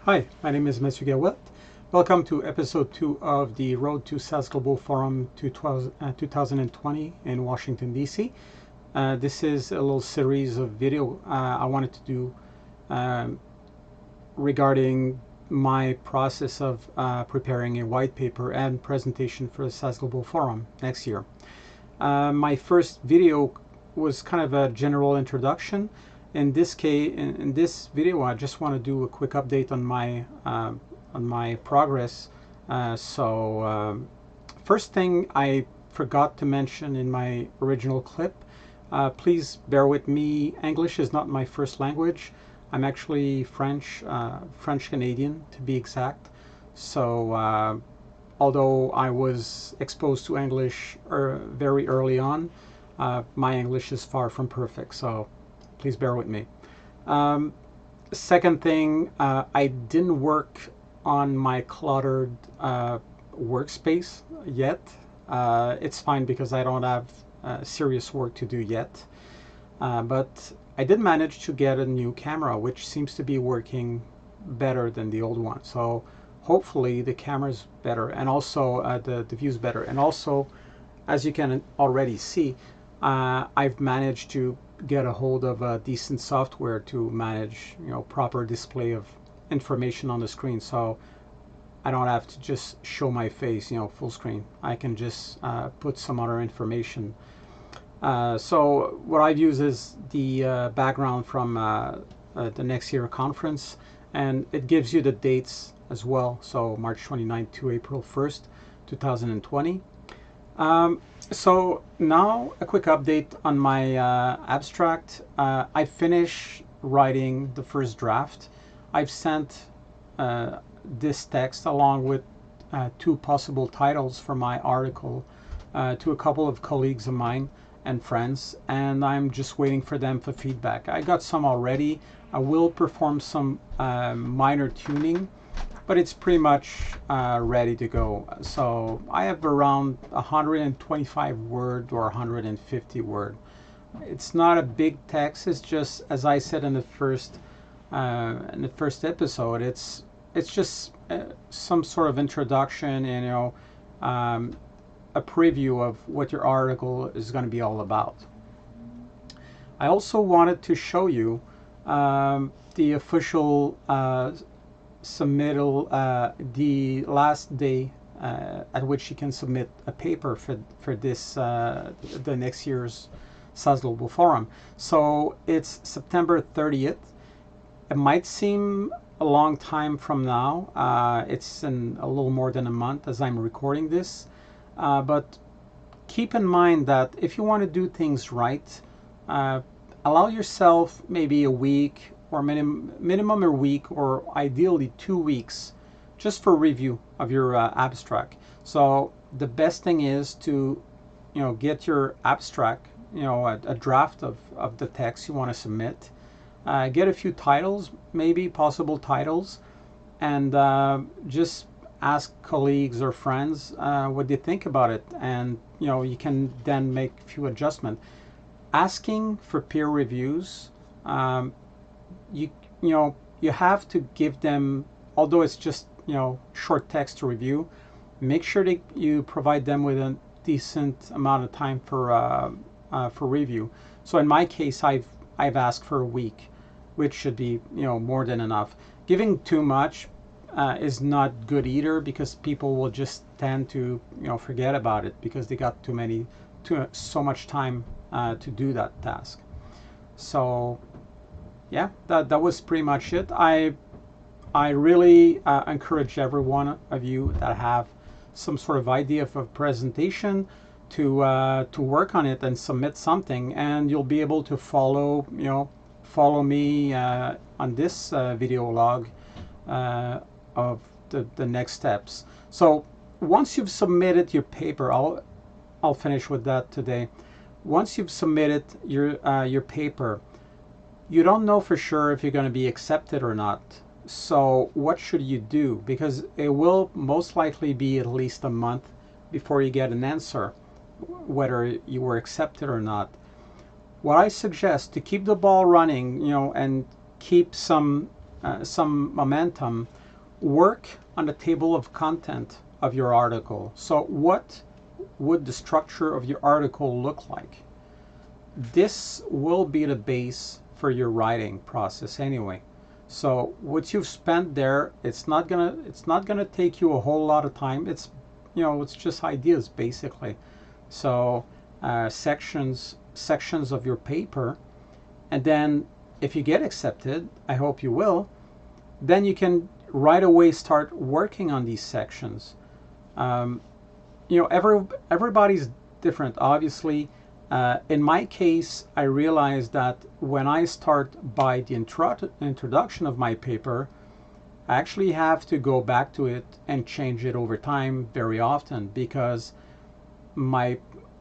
Hi, my name is Monsieur Gawet. Welcome to episode 2 of the Road to SAS Global Forum 2020 in Washington, D.C. This is a little series of video I wanted to do regarding my process of preparing a white paper and presentation for the SAS Global Forum next year. My first video was kind of a general introduction. In this case, in this video, I just want to do a quick update on my progress. First thing I forgot to mention in my original clip. Please bear with me. English is not my first language. I'm actually French Canadian to be exact. So although I was exposed to English very early on, my English is far from perfect. So please bear with me. Second thing, I didn't work on my cluttered workspace yet. It's fine because I don't have serious work to do yet. But I did manage to get a new camera, which seems to be working better than the old one. So hopefully the camera's better, and also the view's better. And also, as you can already see, I've managed to get a hold of a decent software to manage, proper display of information on the screen. So I don't have to just show my face, full screen. I can just put some other information. So what I've used is the background from the next year conference, and it gives you the dates as well. So March 29th to April 1st, 2020. So now a quick update on my abstract. I finished writing the first draft. I've sent this text along with two possible titles for my article to a couple of colleagues of mine and friends, and I'm just waiting for them for feedback. I got some already. I will perform some minor tuning, but it's pretty much ready to go. So I have around 125 word or 150 word. It's not a big text. It's just, as I said in the first episode, it's just some sort of introduction and a preview of what your article is going to be all about. I also wanted to show you the official submittal, the last day at which you can submit a paper for this the next year's SAS Global Forum. So it's September 30th. It might seem a long time from now. It's in a little more than a month as I'm recording this. But keep in mind that if you want to do things right, allow yourself maybe a week or minimum a week, or ideally 2 weeks, just for review of your abstract. So the best thing is to get your abstract, a draft of the text you want to submit, get a few titles, maybe possible titles, and just ask colleagues or friends what they think about it, and you can then make a few adjustments. Asking for peer reviews, you have to give them, although it's just short text to review, make sure that you provide them with a decent amount of time for review. So in my case, I've asked for a week, which should be more than enough. Giving too much is not good either, because people will just tend to forget about it because they got so much time to do that task. So yeah, that was pretty much it. I really encourage every one of you that have some sort of idea of a presentation to work on it and submit something, and you'll be able to follow me on this video log of the next steps. So once you've submitted your paper, I'll finish with that today. Once you've submitted your paper, you don't know for sure if you're going to be accepted or not. So what should you do? Because it will most likely be at least a month before you get an answer whether you were accepted or not. What I suggest, to keep the ball running, and keep some some momentum, work on the table of content of your article. So what would the structure of your article look like? This will be the base for your writing process anyway. So what you've spent there, it's not gonna take you a whole lot of time. It's just ideas basically. So sections of your paper, and then if you get accepted, I hope you will, then you can right away start working on these sections. Um, everybody's different, obviously. In my case, I realized that when I start by the introduction of my paper, I actually have to go back to it and change it over time very often, because my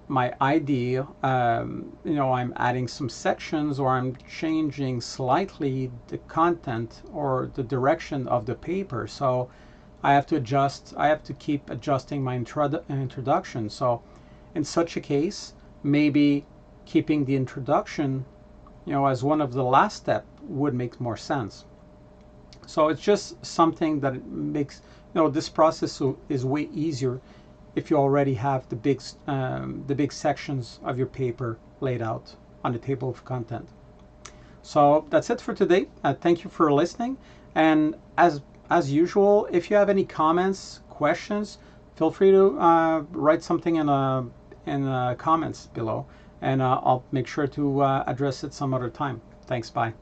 my idea, I'm adding some sections, or I'm changing slightly the content or the direction of the paper. So I have to keep adjusting my introduction. So in such a case, maybe keeping the introduction, as one of the last step would make more sense. So it's just something that makes, this process is way easier if you already have the big sections of your paper laid out on the table of content. So that's it for today. Thank you for listening. And as usual, if you have any comments, questions, feel free to write something in the comments below, and I'll make sure to address it some other time. Thanks. Bye.